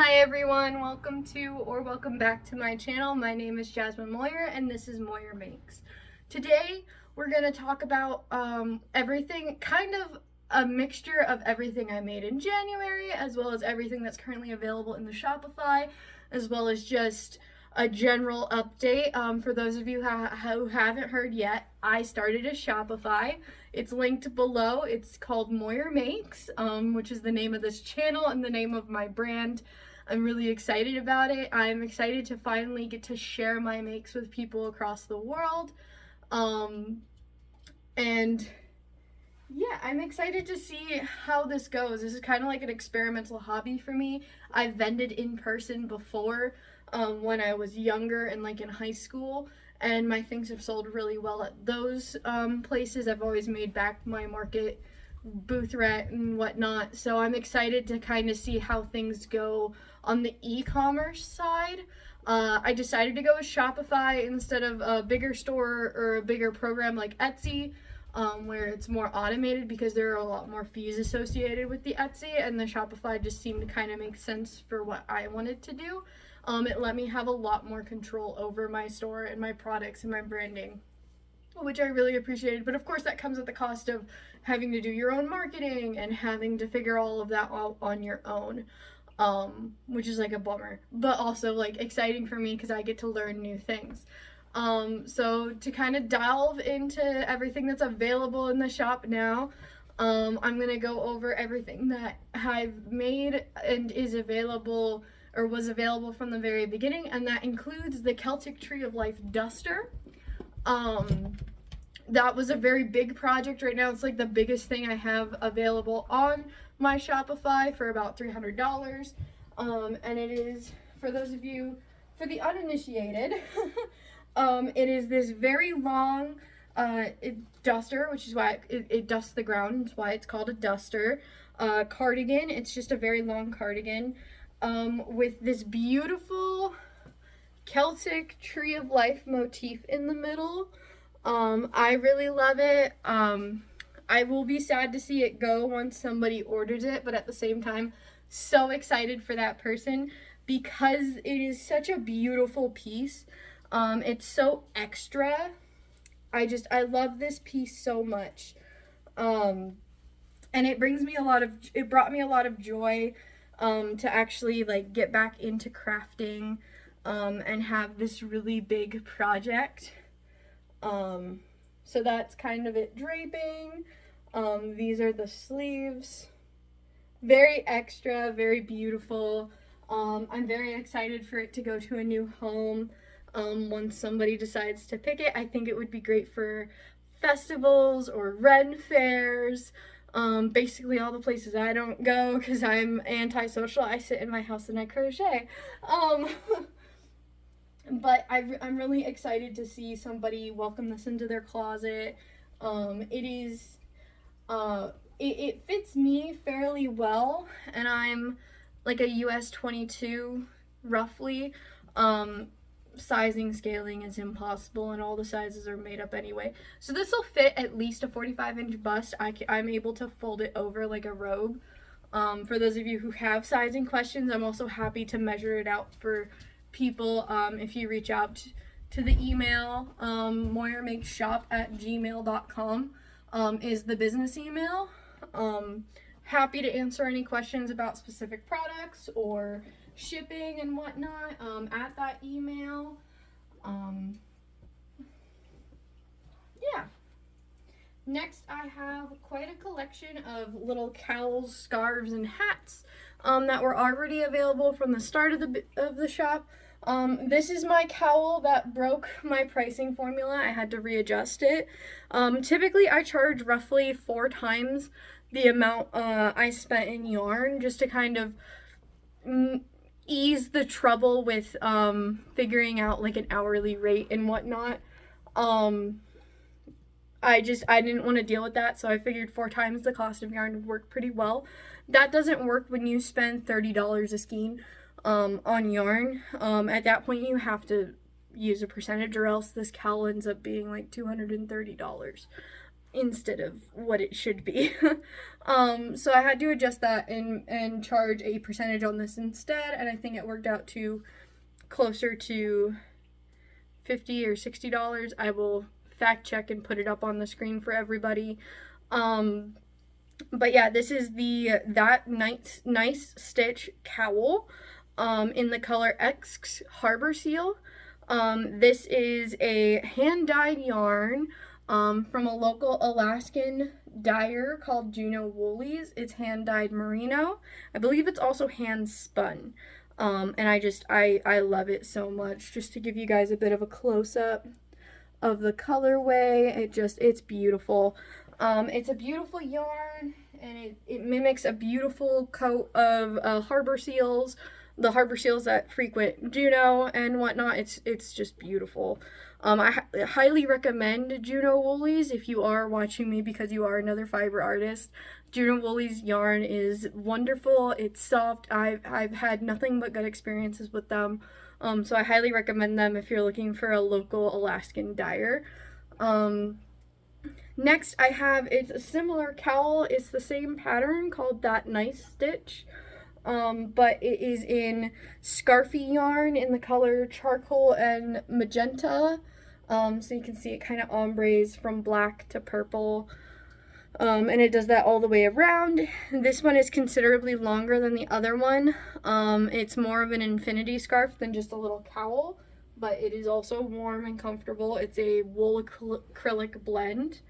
Hi everyone, welcome back to my channel. My name is Jasmine Moyer and this is Moyer Makes. Today we're going to talk about everything, kind of a mixture of everything I made in January, as well as everything that's currently available in the Shopify, as well as just a general update. For those of you who haven't heard yet, I started a Shopify. It's linked below. It's called Moyer Makes, which is the name of this channel and the name of my brand. I'm really excited about it. I'm excited to finally get to share my makes with people across the world. And yeah, I'm excited to see how this goes. This is kind of like an experimental hobby for me. I've vended in person before when I was younger and like in high school, and my things have sold really well at those places. I've always made back my market booth rent and whatnot, so I'm excited to kind of see how things go on the e-commerce side. I decided to go with Shopify instead of a bigger store or a bigger program like Etsy, where it's more automated, because there are a lot more fees associated with the Etsy, and the Shopify just seemed to kind of make sense for what I wanted to do. It let me have a lot more control over my store and my products and my branding, which I really appreciated. But of course that comes at the cost of having to do your own marketing and having to figure all of that out on your own, which is like a bummer, but also like exciting for me because I get to learn new things. So to kind of delve into everything that's available in the shop now, I'm going to go over everything that I've made and is available or was available from the very beginning, and that includes the Celtic Tree of Life duster. That was a very big project. Right now it's like the biggest thing I have available on my Shopify for about $300. And it is, for those of you, for the uninitiated, it is this very long duster, which is why it dusts the ground. It's why it's called a duster. Cardigan. It's just a very long cardigan with this beautiful Celtic Tree of Life motif in the middle. I really love it. I will be sad to see it go once somebody orders it, but at the same time, so excited for that person because it is such a beautiful piece. It's so extra. I love this piece so much. And it brought me a lot of joy to actually like get back into crafting and have this really big project. So that's kind of it draping. These are the sleeves. Very extra, very beautiful. I'm very excited for it to go to a new home once somebody decides to pick it. I think it would be great for festivals or Ren fairs. Basically all the places I don't go because I'm antisocial. I sit in my house and I crochet. But I'm really excited to see somebody welcome this into their closet. It fits me fairly well, and I'm like a US 22 roughly. Sizing, scaling is impossible, and all the sizes are made up anyway. So this will fit at least a 45-inch bust. I'm able to fold it over like a robe. For those of you who have sizing questions, I'm also happy to measure it out for people. If you reach out to the email, moyermakeshop@gmail.com is the business email. Happy to answer any questions about specific products or shipping and whatnot at that email. Yeah. Next, I have quite a collection of little cowls, scarves, and hats that were already available from the start of the shop. This is my cowl that broke my pricing formula. I had to readjust it. Typically, I charge roughly 4 times the amount I spent in yarn, just to kind of ease the trouble with figuring out like an hourly rate and whatnot. I didn't want to deal with that, so I figured 4 times the cost of yarn would work pretty well. That doesn't work when you spend $30 a skein on yarn. At that point you have to use a percentage, or else this cowl ends up being like $230. instead of what it should be. So I had to adjust that and charge a percentage on this instead, and I think it worked out to closer to $50 or $60. I will fact check and put it up on the screen for everybody. But yeah, this is the That Nice Stitch cowl in the color X Harbor Seal. This is a hand-dyed yarn from a local Alaskan dyer called Juno Woolies. It's hand-dyed merino. I believe it's also hand-spun. And I love it so much. Just to give you guys a bit of a close-up of the colorway, it's beautiful. It's a beautiful yarn, and it mimics a beautiful coat of harbor seals, the harbor seals that frequent Juneau and whatnot. It's just beautiful. I highly recommend Juno Woolies if you are watching me because you are another fiber artist. Juno Woolies yarn is wonderful. It's soft. I've had nothing but good experiences with them. So I highly recommend them if you're looking for a local Alaskan dyer. Next I have, it's a similar cowl. It's the same pattern called That Nice Stitch. But it is in scarfy yarn in the color charcoal and magenta. So you can see it kind of ombres from black to purple. And it does that all the way around. This one is considerably longer than the other one. It's more of an infinity scarf than just a little cowl, but it is also warm and comfortable. It's a wool acrylic blend.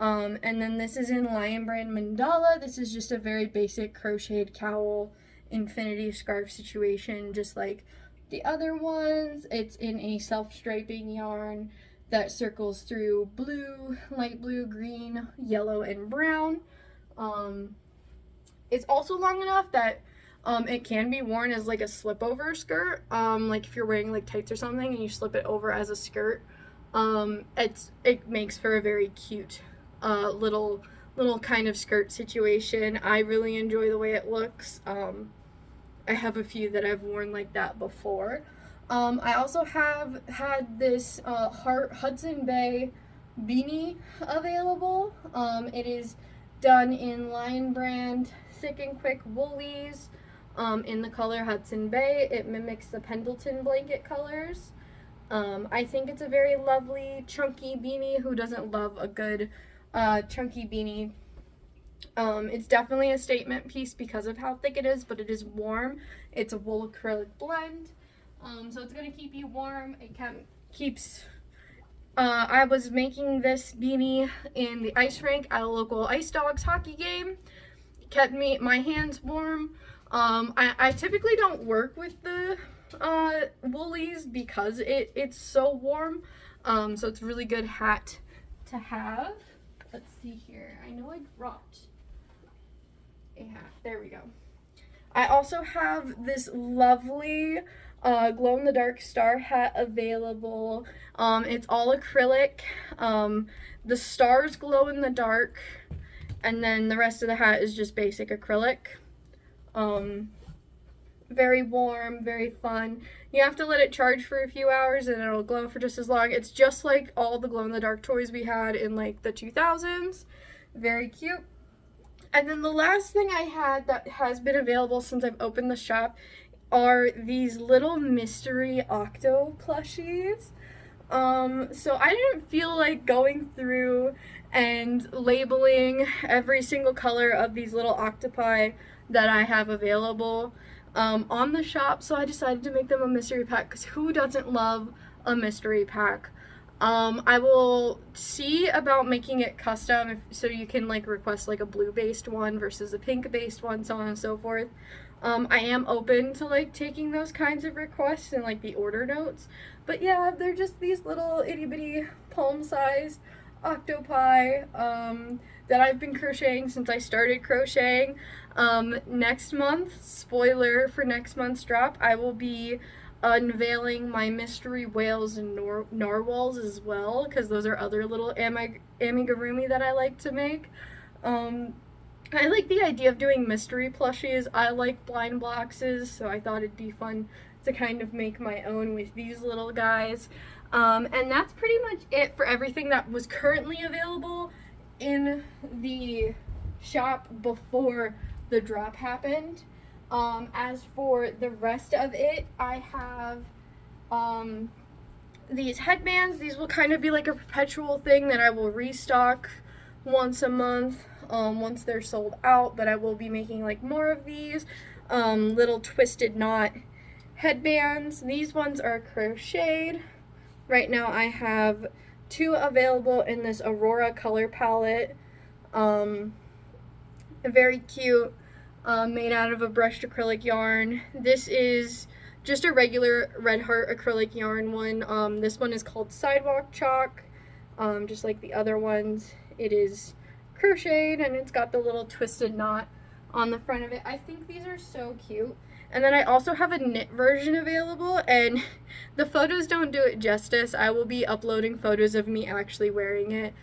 And then this is in Lion Brand Mandala. This is just a very basic crocheted cowl infinity scarf situation, just like the other ones. It's in a self-striping yarn that circles through blue, light blue, green, yellow, and brown. It's also long enough that it can be worn as like a slip over skirt, like if you're wearing like tights or something and you slip it over as a skirt. It makes for a very cute little kind of skirt situation. I really enjoy the way it looks. I have a few that I've worn like that before. I also have had this Hudson Bay beanie available. It is done in Lion Brand Thick and Quick Woolies in the color Hudson Bay. It mimics the Pendleton blanket colors. I think it's a very lovely chunky beanie. Who doesn't love a good chunky beanie? It's definitely a statement piece because of how thick it is, but it is warm. It's a wool acrylic blend, so it's going to keep you warm. It keeps I was making this beanie in the ice rink at a local Ice Dogs hockey game. It kept my hands warm. I typically don't work with the woolies because it's so warm, so it's a really good hat to have. Let's see here. I know I dropped a hat. There we go. I also have this lovely glow-in-the-dark star hat available. It's all acrylic. The stars glow in the dark, and then the rest of the hat is just basic acrylic. Very warm, very fun. You have to let it charge for a few hours and it'll glow for just as long. It's just like all the glow-in-the-dark toys we had in like the 2000s. Very cute. And then the last thing I had that has been available since I've opened the shop are these little mystery octo plushies. So I didn't feel like going through and labeling every single color of these little octopi that I have available on the shop, so I decided to make them a mystery pack, because who doesn't love a mystery pack? I will see about making it custom, so you can like request like a blue based one versus a pink based one, so on and so forth. I am open to like taking those kinds of requests and like the order notes, but yeah, they're just these little itty bitty palm sized octopi that I've been crocheting since I started crocheting. Next month, spoiler for next month's drop, I will be unveiling my mystery whales and narwhals as well, because those are other little amigurumi that I like to make. I like the idea of doing mystery plushies. I like blind boxes, so I thought it'd be fun to kind of make my own with these little guys. And that's pretty much it for everything that was currently available in the shop before the drop happened. As for the rest of it, I have um, these headbands. These will kind of be like a perpetual thing that I will restock once a month, once they're sold out, but I will be making like more of these little twisted knot headbands. These ones are crocheted. Right now I have 2 available in this Aurora color palette. Very cute, made out of a brushed acrylic yarn. This is just a regular Red Heart acrylic yarn one. This one is called Sidewalk Chalk, just like the other ones. It is crocheted and it's got the little twisted knot on the front of it. I think these are so cute. And then I also have a knit version available, and the photos don't do it justice. I will be uploading photos of me actually wearing it,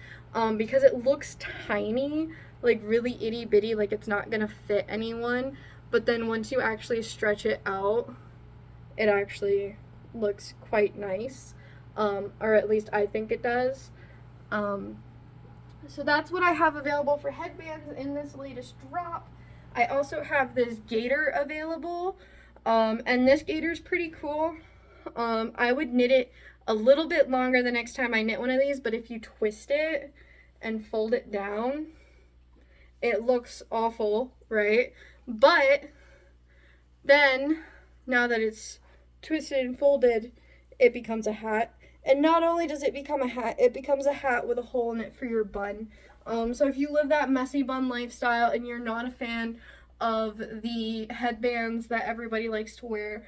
because it looks tiny, like really itty bitty, like it's not gonna fit anyone. But then once you actually stretch it out, it actually looks quite nice, or at least I think it does. So that's what I have available for headbands in this latest drop. I also have this gaiter available, and this gaiter is pretty cool. I would knit it a little bit longer the next time I knit one of these, but if you twist it and fold it down, it looks awful, right? But then, now that it's twisted and folded, it becomes a hat. And not only does it become a hat, it becomes a hat with a hole in it for your bun. So if you live that messy bun lifestyle and you're not a fan of the headbands that everybody likes to wear,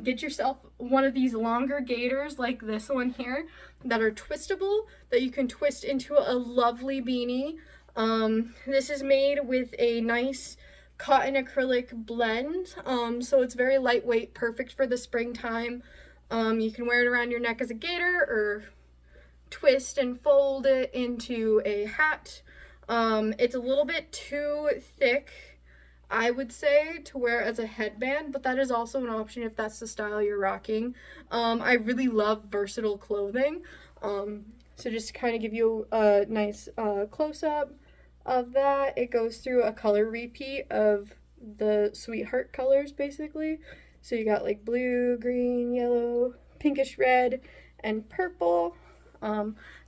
get yourself one of these longer gaiters like this one here that are twistable, that you can twist into a lovely beanie. This is made with a nice cotton acrylic blend, so it's very lightweight, perfect for the springtime. You can wear it around your neck as a gaiter or twist and fold it into a hat. It's a little bit too thick, I would say, to wear as a headband, but that is also an option if that's the style you're rocking. I really love versatile clothing, so just to kind of give you a nice close-up of that, it goes through a color repeat of the Sweetheart colors, basically. So you got like blue, green, yellow, pinkish red, and purple.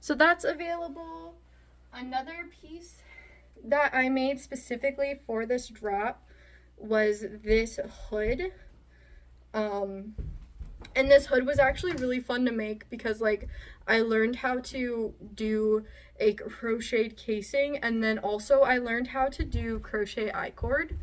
So that's available. Another piece that I made specifically for this drop was this hood. And this hood was actually really fun to make because like I learned how to do a crocheted casing, and then also I learned how to do crochet I-cord,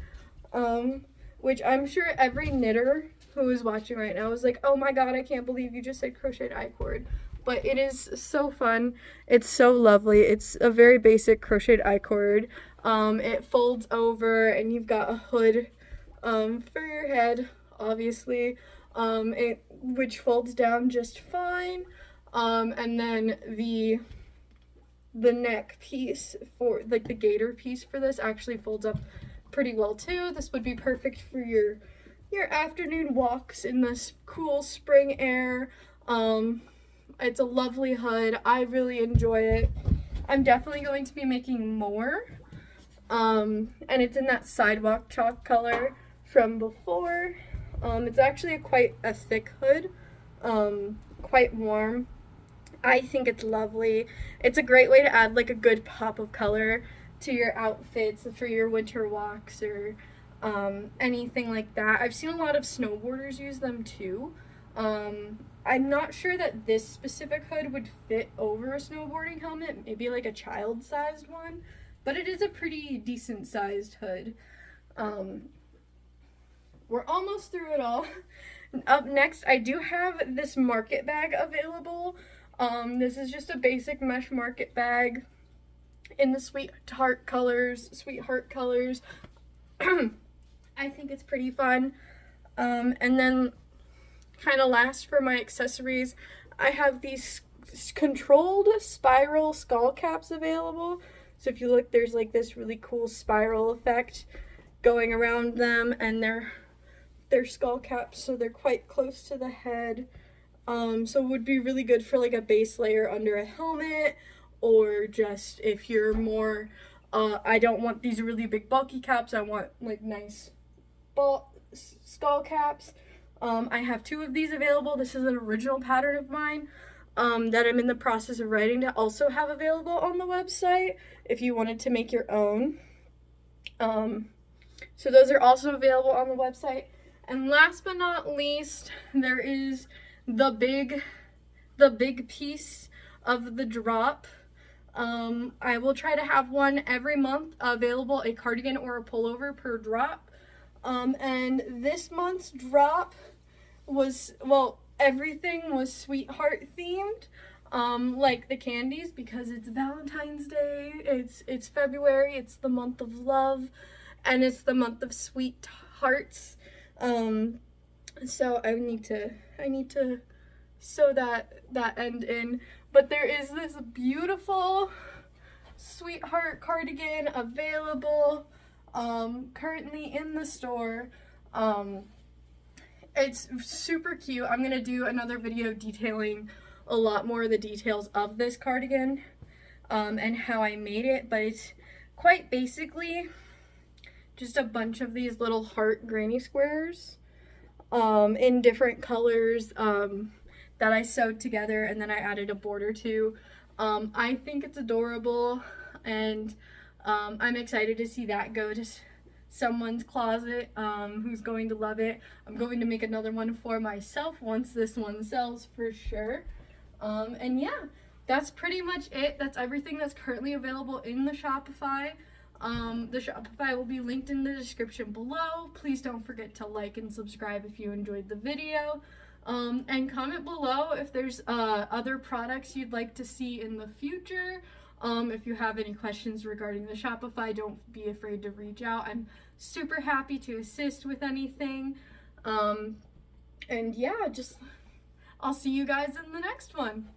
which I'm sure every knitter who is watching right now is like, oh my god, I can't believe you just said crocheted I-cord. But it is so fun. It's so lovely. It's a very basic crocheted I-cord. It folds over and you've got a hood for your head, obviously, which folds down just fine. And then the neck piece for like the gaiter piece for this actually folds up pretty well too. This would be perfect for your afternoon walks in this cool spring air. It's a lovely hood. I really enjoy it. I'm definitely going to be making more. And it's in that Sidewalk Chalk color from before. It's actually quite a thick hood, quite warm. I think it's lovely. It's a great way to add like a good pop of color to your outfits for your winter walks or anything like that. I've seen a lot of snowboarders use them too. I'm not sure that this specific hood would fit over a snowboarding helmet, maybe like a child-sized one, but it is a pretty decent-sized hood. We're almost through it all. Up next, I do have this market bag available. This is just a basic mesh market bag in the Sweetheart colors. I think it's pretty fun. And then kind of last for my accessories, I have these controlled spiral skull caps available. So if you look, there's like this really cool spiral effect going around them, and they're skull caps, so they're quite close to the head. So it would be really good for like a base layer under a helmet, or just if you're more, I don't want these really big bulky caps, I want like nice skull caps. I have 2 of these available. This is an original pattern of mine that I'm in the process of writing to also have available on the website if you wanted to make your own. So those are also available on the website. And last but not least, there is the big piece of the drop. I will try to have one every month available, a cardigan or a pullover per drop. And this month's drop was, well, everything was sweetheart themed, like the candies, because it's Valentine's Day, it's February, it's the month of love, and it's the month of sweethearts. So I need to sew that end in. But there is this beautiful sweetheart cardigan available, currently in the store. It's super cute. I'm gonna do another video detailing a lot more of the details of this cardigan, and how I made it, but it's quite basically just a bunch of these little heart granny squares, in different colors, that I sewed together, and then I added a border to. I think it's adorable, and I'm excited to see that go to someone's closet, who's going to love it. I'm going to make another one for myself once this one sells for sure. And yeah, that's pretty much it. That's everything that's currently available in the Shopify. The Shopify will be linked in the description below. Please don't forget to like and subscribe if you enjoyed the video. And comment below if there's other products you'd like to see in the future. If you have any questions regarding the Shopify, don't be afraid to reach out. I'm super happy to assist with anything. And yeah, I'll see you guys in the next one.